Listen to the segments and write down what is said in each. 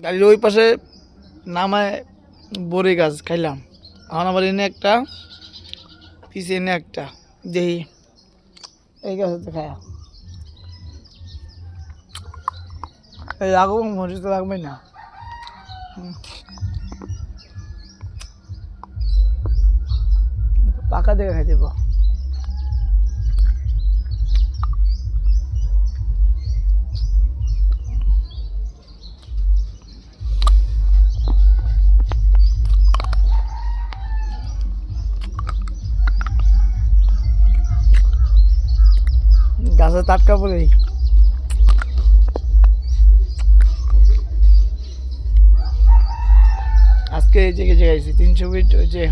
গাড়ির ওই পাশে নামায় বড়ি গাছ খাইলাম। এখন আবার এনে একটা পিছিয়ে এনে একটা দেখি এই গাছ হচ্ছে খায়া এই লাগবো মরিচ তো লাগবে না। পাকা দেখে খাই দেবো। গাছে টাটকা পড়েই আজকে এই জায়গায় আইছি 300 ফিট ওই যে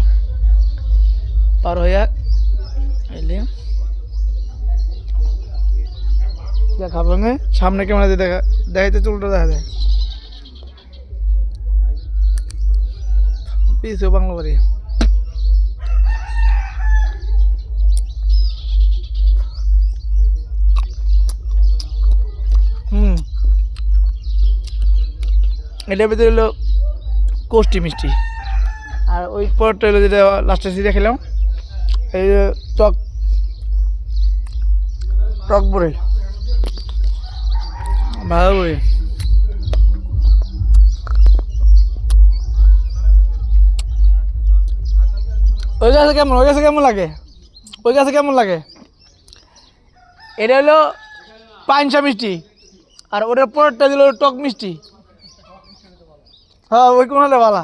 পার হইয়া এলে খাবো না সামনে ক্যামেরা দিয়ে দেখাইতে চুলটা দেখা যায় পিছু বাংলা বাড়ি। এটার ভিতরে হলো কোষ্টি মিষ্টি আর ওই পরটা হলো যেটা লাস্টের সিটে খেলাম এই টক টক বড়ি ভালো বড়ি। ওই গাছে কেমন লাগে এটা হলো পাইনসা মিষ্টি আর ওটার পরটা দিল টক মিষ্টি। হ্যাঁ ওই কোন হলে ভালো।